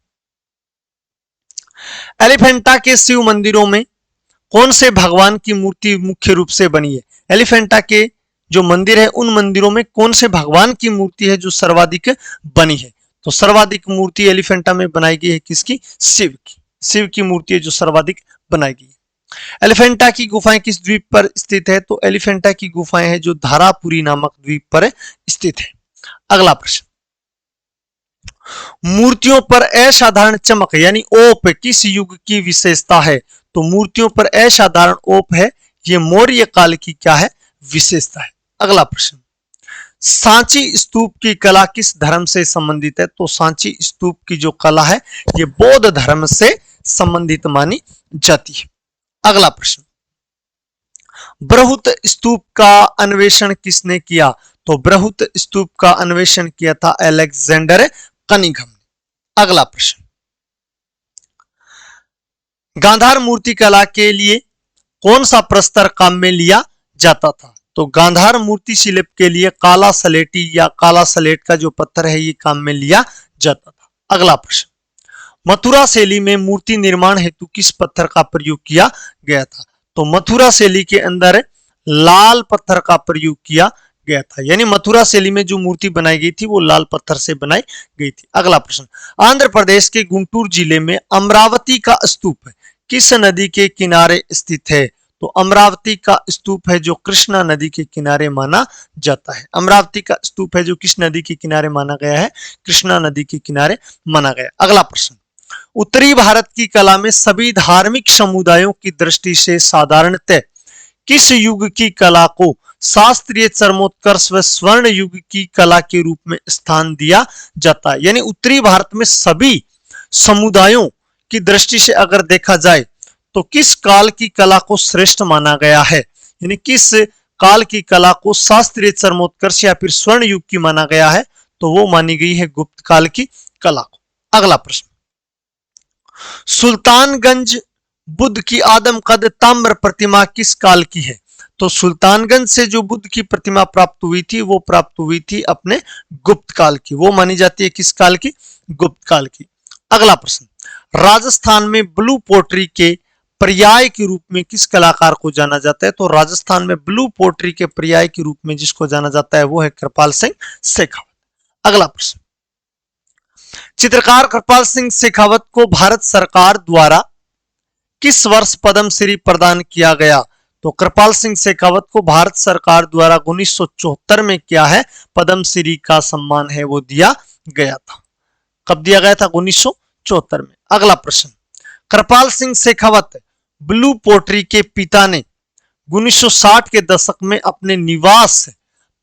एलिफेंटा के शिव मंदिरों में कौन से भगवान की मूर्ति मुख्य रूप से बनी है? एलिफेंटा के जो मंदिर है उन मंदिरों में कौन से भगवान की मूर्ति है जो सर्वाधिक बनी है? तो सर्वाधिक मूर्ति एलिफेंटा में बनाई गई है किसकी? शिव की। शिव की मूर्ति है जो सर्वाधिक बनाई गई है। एलिफेंटा की गुफाएं किस द्वीप पर स्थित है? तो एलिफेंटा की गुफाएं है जो धारापुरी नामक द्वीप पर स्थित है। अगला प्रश्न, मूर्तियों पर असाधारण चमक यानी ओप किस युग की विशेषता है? तो मूर्तियों पर असाधारण ओप है ये मौर्य काल की क्या है? विशेषता है। अगला प्रश्न, सांची स्तूप की कला किस धर्म से संबंधित है? तो सांची स्तूप की जो कला है ये बौद्ध धर्म से संबंधित मानी जाती है। अगला प्रश्न, बृहत स्तूप का अन्वेषण किसने किया? तो बृहत स्तूप का अन्वेषण किया था अलेक्जेंडर कनिंघम ने। अगला प्रश्न, गांधार मूर्ति कला के लिए कौन सा प्रस्तर काम में लिया जाता था? तो गांधार मूर्ति शिल्प के लिए काला सलेटी या काला सलेट का जो पत्थर है ये काम में लिया जाता था। अगला प्रश्न, मथुरा शैली में मूर्ति निर्माण हेतु किस पत्थर का प्रयोग किया गया था? तो मथुरा शैली के अंदर लाल पत्थर का प्रयोग किया गया था। यानी मथुरा शैली में जो मूर्ति बनाई गई थी वो लाल पत्थर से बनाई गई थी। अगला प्रश्न, आंध्र प्रदेश के गुंटूर जिले में अमरावती का स्तूप किस नदी के किनारे स्थित है? तो अमरावती का स्तूप है जो कृष्णा नदी के किनारे माना जाता है। अमरावती का स्तूप है जो किस नदी के किनारे माना गया है? कृष्णा नदी के किनारे माना गया। अगला प्रश्न, उत्तरी भारत की कला में सभी धार्मिक समुदायों की दृष्टि से साधारणतः किस युग की कला को शास्त्रीय चरमोत्कर्ष व स्वर्ण युग की कला के रूप में स्थान दिया जाता है? यानी उत्तरी भारत में सभी समुदायों की दृष्टि से अगर देखा जाए तो किस काल की कला को श्रेष्ठ माना गया है? यानी किस काल की कला को शास्त्रीय चरमोत्कर्ष या फिर स्वर्ण युग की माना गया है? तो वो मानी गई है गुप्त काल की कला को। अगला प्रश्न, सुल्तानगंज बुद्ध की आदमकद ताम्र प्रतिमा किस काल की है? तो सुल्तानगंज से जो बुद्ध की प्रतिमा प्राप्त हुई थी वो प्राप्त हुई थी अपने गुप्त काल की। वो मानी जाती है किस काल की? गुप्त काल की। अगला प्रश्न, राजस्थान में ब्लू पोट्री के पर्याय के रूप में किस कलाकार को जाना जाता है? तो राजस्थान में ब्लू पोट्री के पर्याय के रूप में जिसको जाना जाता है वो है कृपाल सिंह शेखावत। अगला प्रश्न, चित्रकार कृपाल सिंह शेखावत को भारत सरकार द्वारा किस वर्ष पद्म श्री प्रदान किया गया? तो कृपाल सिंह शेखावत को भारत सरकार द्वारा 1974 में क्या है पद्म श्री का सम्मान है वो दिया गया था। कब दिया गया था? 1974 में। अगला प्रश्न, कृपाल सिंह शेखावत ब्लू पोट्री के पिता ने 1960 के दशक में अपने निवास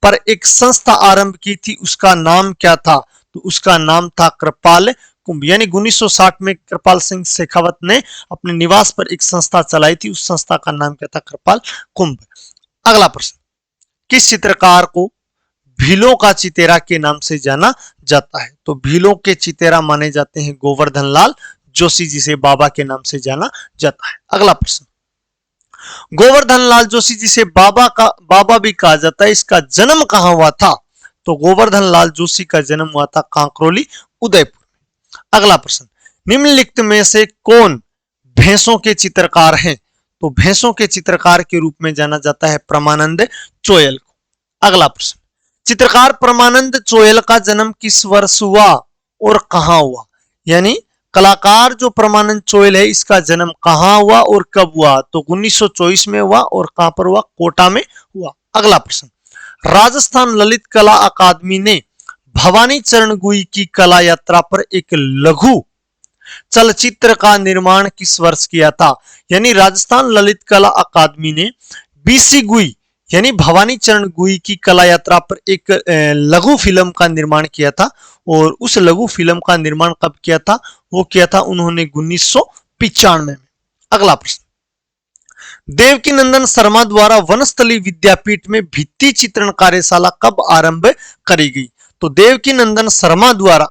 पर एक संस्था आरंभ की थी, उसका नाम क्या था? तो उसका नाम था कृपाल कुंभ। यानी 1960 में कृपाल सिंह शेखावत ने अपने निवास पर एक संस्था चलाई थी, उस संस्था का नाम क्या था? कृपाल कुंभ। अगला प्रश्न, किस चित्रकार को भीलों का चितेरा के नाम से जाना जाता है? तो भीलों के चितेरा माने जाते हैं गोवर्धन लाल जोशी, जिसे बाबा के नाम से जाना जाता है। अगला प्रश्न, गोवर्धन लाल जोशी जिसे बाबा भी कहा जाता है, इसका जन्म कहां हुआ था? तो गोवर्धन लाल जोशी का जन्म हुआ था कांकरोली उदयपुर में। अगला प्रश्न, निम्नलिखित में से कौन भैंसों के चित्रकार हैं? तो भैंसों के चित्रकार के रूप में जाना जाता है परमानंद चोयल को। अगला प्रश्न, चित्रकार परमानंद चोयल का जन्म किस वर्ष हुआ और कहां हुआ? यानी कलाकार जो परमानंद चोयल है इसका जन्म कहां हुआ और कब हुआ? तो 1924 में हुआ। और कहां पर हुआ? कोटा में हुआ। अगला प्रश्न, राजस्थान ललित कला अकादमी ने भवानी चरण गुई की कला यात्रा पर एक लघु चलचित्र का निर्माण किस वर्ष किया था? यानी राजस्थान ललित कला अकादमी ने बीसी गुई यानी भवानी चरण गुई की कला यात्रा पर एक लघु फिल्म का निर्माण किया था। और उस लघु फिल्म का निर्माण कब किया था? वो किया था उन्होंने 1995 में। अगला प्रश्न, देवकी नंदन शर्मा द्वारा वनस्थली विद्यापीठ में भित्ति चित्रण कार्यशाला कब आरंभ करी गई? तो देवकी नंदन शर्मा द्वारा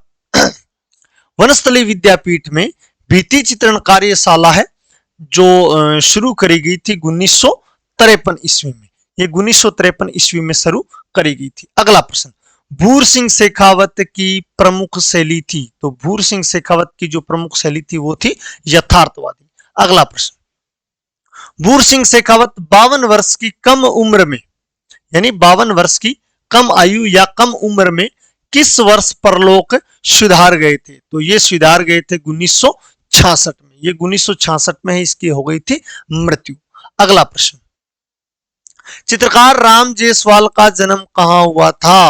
वनस्थली विद्यापीठ में भित्ति चित्रण कार्यशाला है जो शुरू करी गई थी 1953 ईस्वी में। ये 1953 ईस्वी में शुरू करी गई थी। अगला प्रश्न, भूर सिंह शेखावत की प्रमुख शैली थी? तो भूर सिंह शेखावत की जो प्रमुख शैली थी वो थी यथार्थवादी। अगला प्रश्न, भूर सिंह शेखावत 52 वर्ष की कम उम्र में यानी 52 वर्ष की कम आयु या कम उम्र में किस वर्ष परलोक सुधार गए थे? तो ये सुधार गए थे 1966 में। ये 1966 में ही इसकी हो गई थी मृत्यु। अगला प्रश्न, चित्रकार राम जायसवाल का जन्म कहां हुआ था?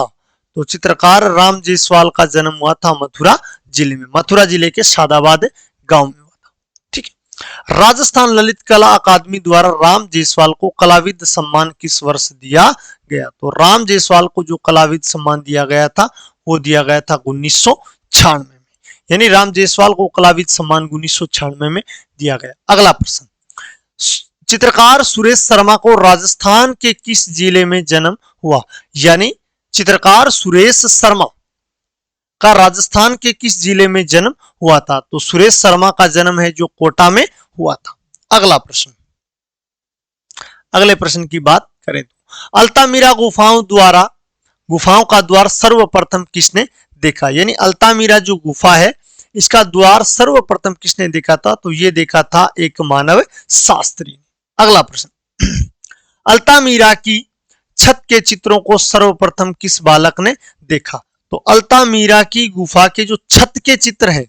तो चित्रकार राम जायसवाल का जन्म हुआ था मथुरा जिले में। मथुरा जिले के सादाबाद गांव में हुआ था। ठीक है। राजस्थान ललित कला अकादमी द्वारा राम जायसवाल को कलाविद सम्मान किस वर्ष दिया गया? तो राम जायसवाल को जो कलाविद सम्मान दिया गया था वो दिया गया था 1996 में। यानी राम जायसवाल को कलाविद सम्मान 1996 में दिया गया। अगला प्रश्न, चित्रकार सुरेश शर्मा को राजस्थान के किस जिले में जन्म हुआ? यानी चित्रकार सुरेश शर्मा का राजस्थान के किस जिले में जन्म हुआ था? तो सुरेश शर्मा का जन्म है जो कोटा में हुआ था। अगला प्रश्न, अगले प्रश्न की बात करें तो अल्तामिरा गुफाओं का द्वार सर्वप्रथम किसने देखा? यानी अल्तामिरा जो गुफा है इसका द्वार सर्वप्रथम किसने देखा था? तो ये देखा था एक मानव शास्त्री। अगला प्रश्न, अल्तामिरा की छत के चित्रों को सर्वप्रथम किस बालक ने देखा? तो अल्तामिरा की गुफा के जो छत के चित्र है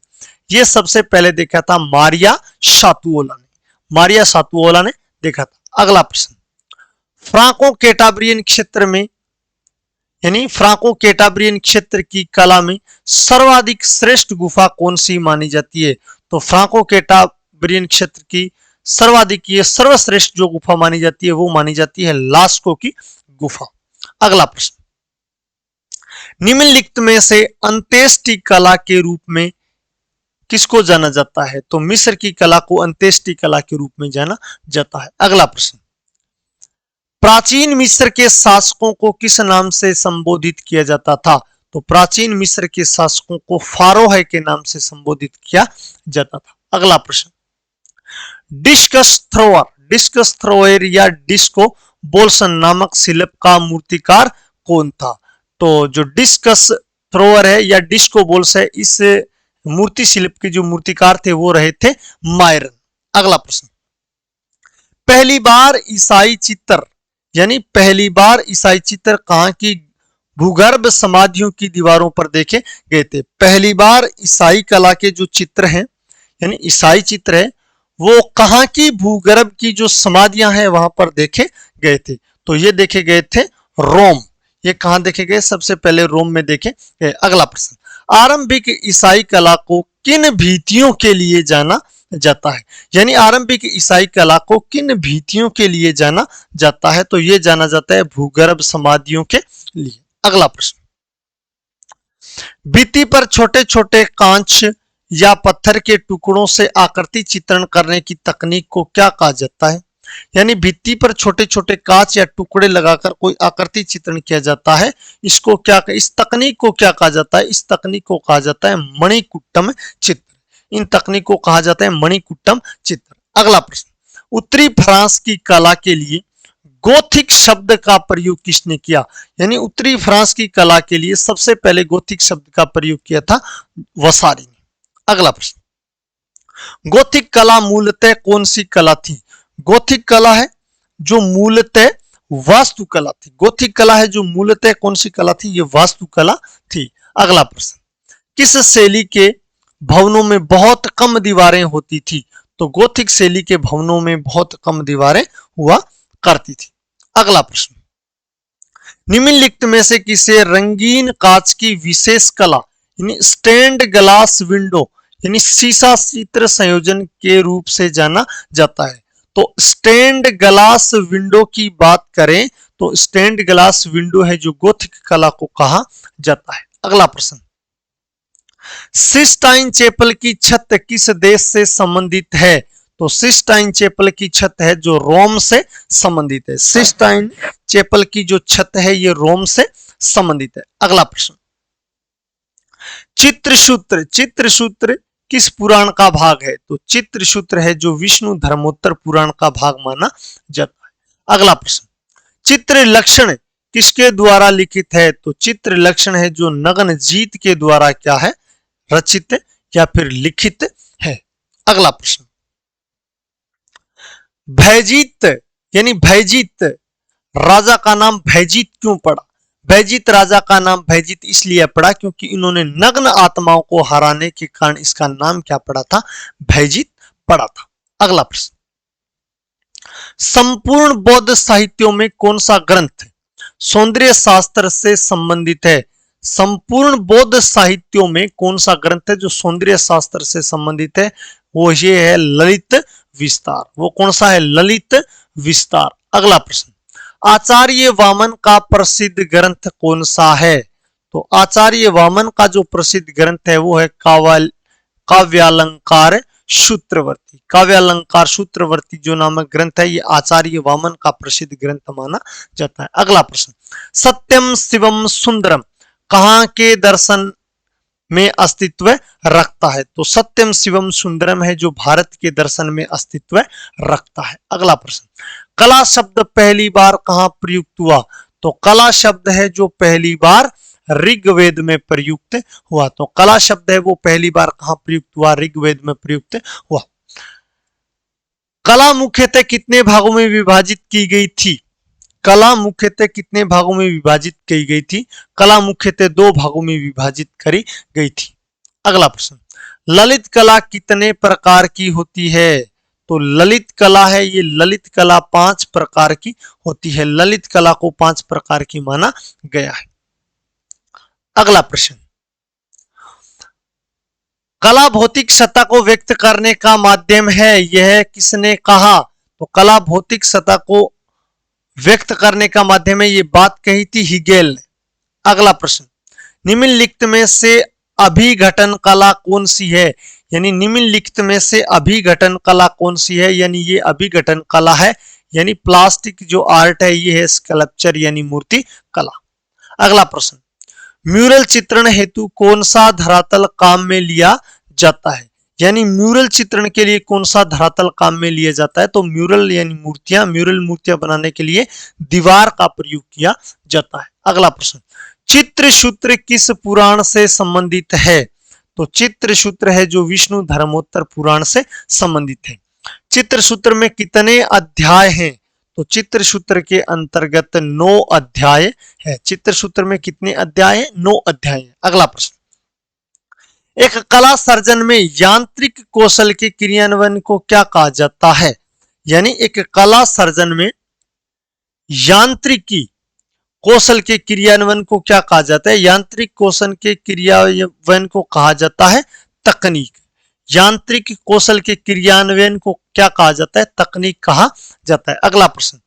ये सबसे पहले देखा था मारिया सातुओला ने। मारिया सातुओला ने देखा था। अगला प्रश्न, फ्रांको कैटाब्रियन क्षेत्र में यानी फ्रांको कैटाब्रियन क्षेत्र की कला में सर्वाधिक श्रेष्ठ गुफा कौन सी मानी जाती है? तो फ्रांको कैटाब्रियन क्षेत्र की सर्वाधिक ये सर्वश्रेष्ठ जो गुफा मानी जाती है वो मानी जाती है लास्को की गुफा। अगला प्रश्न, निम्नलिखित में से अंत्येष्टि कला के रूप में किसको जाना जाता है? तो मिस्र की कला को अंत्येष्टि कला के रूप में जाना जाता है। अगला प्रश्न, प्राचीन मिस्र के शासकों को किस नाम से संबोधित किया जाता था? तो प्राचीन मिस्र के शासकों को फारोह के नाम से संबोधित किया जाता था। अगला प्रश्न, डिस्कस थ्रोअर या डिस्को बोल्सन नामक शिल्प का मूर्तिकार कौन था? तो जो डिस्कस थ्रोअर है या डिस्को बोल्स है इस मूर्ति शिल्प के जो मूर्तिकार थे वो रहे थे मायरन। अगला प्रश्न, पहली बार ईसाई चित्र कहां की भूगर्भ समाधियों की दीवारों पर देखे गए थे। पहली बार ईसाई कला के जो चित्र हैं, यानी ईसाई चित्र है, वो कहाँ की भूगर्भ की जो समाधियां हैं वहां पर देखे गए थे। तो ये देखे गए थे रोम। ये कहाँ देखे गए? सबसे पहले रोम में देखे गए। अगला प्रश्न, आरंभिक ईसाई कला को किन भीतियों के लिए जाना जाता है? यानी आरंभिक ईसाई कला को किन भीतियों के लिए जाना जाता है? तो ये जाना जाता है भूगर्भ समाधियों के लिए। अगला प्रश्न, भित्ति पर छोटे छोटे कांच या पत्थर के टुकड़ों से आकृति चित्रण करने की तकनीक को क्या कहा जाता है? यानी भित्ति पर छोटे छोटे कांच या टुकड़े लगाकर कोई आकृति चित्रण किया जाता है, इसको क्या, इस तकनीक को क्या कहा जाता है? इस तकनीक को कहा जाता है मणिकुट्टम चित्र। इन तकनीक को कहा जाता है मणिकुट्टम चित्र। अगला प्रश्न, उत्तरी फ्रांस की कला के लिए गोथिक शब्द का प्रयोग किसने किया? यानी उत्तरी फ्रांस की कला के लिए सबसे पहले गोथिक शब्द का प्रयोग किया था वसारी ने। अगला प्रश्न, गोथिक कला मूलतः कौन सी कला थी? गोथिक कला है जो मूलतः वास्तुकला थी। गोथिक कला है जो मूलतः कौन सी कला थी? ये वास्तुकला थी। अगला प्रश्न, किस शैली के भवनों में बहुत कम दीवारें होती थी? तो गोथिक शैली के भवनों में बहुत कम दीवारें हुआ करती थी। अगला प्रश्न, निम्नलिखित में से किसे रंगीन कांच की विशेष कला यानी स्टेन्ड ग्लास विंडो यानी शीशा चित्र संयोजन के रूप से जाना जाता है? तो स्टेन्ड ग्लास विंडो की बात करें तो स्टेन्ड ग्लास विंडो है जो गोथिक कला को कहा जाता है। अगला प्रश्न, सिस्टाइन चैपल की छत किस देश से संबंधित है? तो सिस्टाइन चैपल की छत है जो रोम से संबंधित है। सिस्टाइन चैपल की जो छत है ये रोम से संबंधित है। अगला प्रश्न, चित्रसूत्र, चित्रसूत्र किस पुराण का भाग है? तो चित्रसूत्र है जो विष्णु धर्मोत्तर पुराण का भाग माना जाता है। अगला प्रश्न, चित्र लक्षण किसके द्वारा लिखित है? तो चित्र लक्षण है जो नग्नजीत के द्वारा क्या है? रचित या फिर लिखित है। अगला प्रश्न, भयजीत यानी भयजीत राजा का नाम भयजीत क्यों पड़ा? भयजीत राजा का नाम भयजीत इसलिए पड़ा क्योंकि इन्होंने नग्न आत्माओं को हराने के कारण इसका नाम क्या पड़ा था? भयजीत पड़ा था। अगला प्रश्न, संपूर्ण बौद्ध साहित्यों में कौन सा ग्रंथ सौंदर्य शास्त्र से संबंधित है? संपूर्ण बौद्ध साहित्यों में कौन सा ग्रंथ है जो सौंदर्य शास्त्र से संबंधित है? वो ये है ललित विस्तार। वो कौन सा है? ललित विस्तार। अगला प्रश्न, आचार्य वामन का प्रसिद्ध ग्रंथ कौन सा है? तो आचार्य वामन का जो प्रसिद्ध ग्रंथ है वो है काव्यालंकार सूत्रवर्ती। काव्यालंकार सूत्रवर्ती जो नामक ग्रंथ है ये आचार्य वामन का प्रसिद्ध ग्रंथ माना जाता है। अगला प्रश्न, सत्यम शिवम सुंदरम कहाँ के दर्शन में अस्तित्व रखता है? तो सत्यम शिवम सुंदरम है जो भारत के दर्शन में अस्तित्व रखता है। अगला प्रश्न, कला शब्द पहली बार कहाँ प्रयुक्त हुआ? तो कला शब्द है जो पहली बार ऋग्वेद में प्रयुक्त हुआ। तो कला शब्द है वो पहली बार कहाँ प्रयुक्त हुआ? ऋग्वेद में प्रयुक्त हुआ। कला मुख्यतः कितने भागों में विभाजित की गई थी? कला मुख्यतः कितने भागों में विभाजित की गई थी? कला मुख्यतः 2 भागों में विभाजित करी गई थी। अगला प्रश्न, ललित कला कितने प्रकार की होती है? तो ललित कला है ये ललित कला 5 प्रकार की होती है। ललित कला को 5 प्रकार की माना गया है। अगला प्रश्न, कला भौतिक सत्ता को व्यक्त करने का माध्यम है, यह किसने कहा? तो कला भौतिक सत्ता को व्यक्त करने का माध्यम है ये बात कही थी हिगेल ने। अगला प्रश्न, निम्नलिखित में से अभिघटन कला कौन सी है? यानी निम्नलिखित में से अभिघटन कला कौन सी है? यानी ये अभिघटन कला है यानी प्लास्टिक जो आर्ट है ये है स्कल्पचर यानी मूर्ति कला। अगला प्रश्न, म्यूरल चित्रण हेतु कौन सा धरातल काम में लिया जाता है? यानी म्यूरल चित्रण के लिए कौन सा धरातल काम में लिया जाता है? तो म्यूरल यानी मूर्तियां, म्यूरल मूर्तियां बनाने के लिए दीवार का प्रयोग किया जाता है। अगला प्रश्न, चित्रसूत्र किस पुराण से संबंधित है? तो चित्रसूत्र है जो विष्णु धर्मोत्तर पुराण से संबंधित है। चित्रसूत्र में कितने अध्याय हैं? तो चित्र सूत्र के अंतर्गत 9 अध्याय है। चित्र सूत्र में कितने अध्याय है? 9 अध्याय है। अगला प्रश्न, एक कला सर्जन में यांत्रिक कौशल के क्रियान्वयन को क्या कहा जाता है? यानी एक कला सर्जन में यांत्रिकी कौशल के क्रियान्वयन को क्या कहा जाता है? यांत्रिक कौशल के क्रियान्वयन को कहा जाता है तकनीक। यांत्रिक कौशल के क्रियान्वयन को क्या कहा जाता है? तकनीक कहा जाता है। अगला प्रश्न,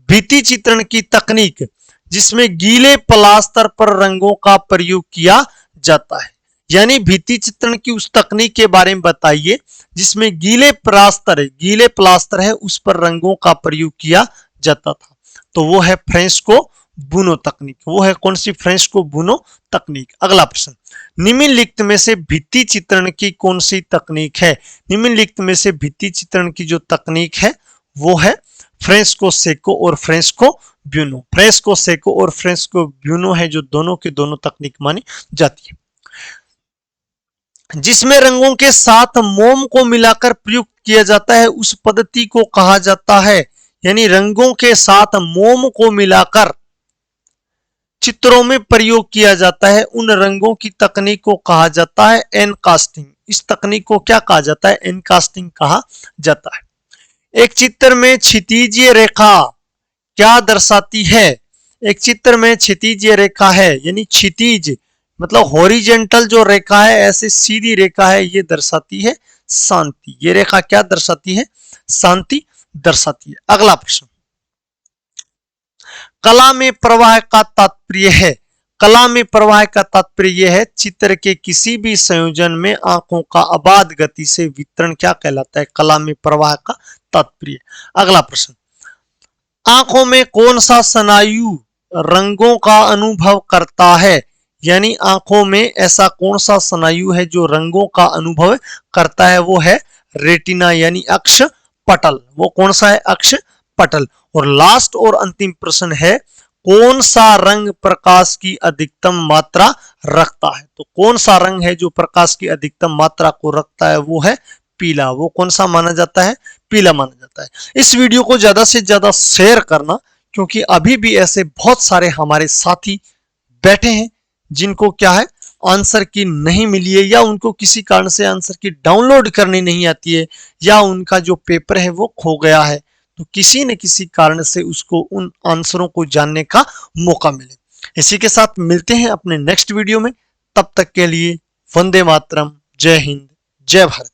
भित्ति चित्रण की तकनीक जिसमें गीले प्लास्टर पर रंगों का प्रयोग किया जाता है। यानी भित्ति चित्रण की उस तकनीक के बारे में बताइए जिसमें गीले प्लास्टर है उस पर रंगों का प्रयोग किया जाता था। तो वो है फ्रेस्को बुनो तकनीक। वो है कौन सी? फ्रेस्को बुनो तकनीक। अगला प्रश्न, निम्नलिखित में से भित्ति चित्रण की कौन सी तकनीक है? निम्नलिखित में से भित्ति चित्रण की जो तकनीक है वो है फ्रेस्को सेको और फ्रेस्को ब्यूनो। फ्रेस्को सेको और फ्रेस्को ब्यूनो है जो दोनों के दोनों तकनीक मानी जाती है। जिसमें रंगों के साथ मोम को मिलाकर प्रयुक्त किया जाता है उस पद्धति को कहा जाता है। यानी रंगों के साथ मोम को मिलाकर चित्रों में प्रयोग किया जाता है उन रंगों की तकनीक को कहा जाता है एनकास्टिंग। इस तकनीक को क्या कहा जाता है? एनकास्टिंग कहा जाता है। एक चित्र में क्षितिजीय रेखा क्या दर्शाती है? एक चित्र में क्षितिजीय रेखा है यानी क्षितिज मतलब हॉरिजेंटल जो रेखा है, ऐसे सीधी रेखा है, ये दर्शाती है शांति। ये रेखा क्या दर्शाती है? शांति दर्शाती है। अगला प्रश्न, कला में प्रवाह का तात्पर्य है। कला में प्रवाह का तात्पर्य यह है चित्र के किसी भी संयोजन में आंखों का अबाध गति से वितरण क्या कहलाता है? कला में प्रवाह का तात्पर्य। अगला प्रश्न, आंखों में कौन सा स्नायु रंगों का अनुभव करता है? यानी आंखों में ऐसा कौन सा स्नायु है जो रंगों का अनुभव करता है? वो है रेटिना यानी अक्ष पटल। वो कौन सा है? अक्ष पटल। और लास्ट और अंतिम प्रश्न है, कौन सा रंग प्रकाश की अधिकतम मात्रा रखता है? तो कौन सा रंग है जो प्रकाश की अधिकतम मात्रा को रखता है? वो है पीला। वो कौन सा माना जाता है? पीला माना जाता है। इस वीडियो को ज्यादा से ज्यादा शेयर करना, क्योंकि अभी भी ऐसे बहुत सारे हमारे साथी बैठे हैं जिनको क्या है आंसर की नहीं मिली है, या उनको किसी कारण से आंसर की डाउनलोड करनी नहीं आती है, या उनका जो पेपर है वो खो गया है। तो किसी न किसी कारण से उसको उन आंसरों को जानने का मौका मिले। इसी के साथ मिलते हैं अपने नेक्स्ट वीडियो में। तब तक के लिए वंदे मातरम, जय हिंद, जय भारत।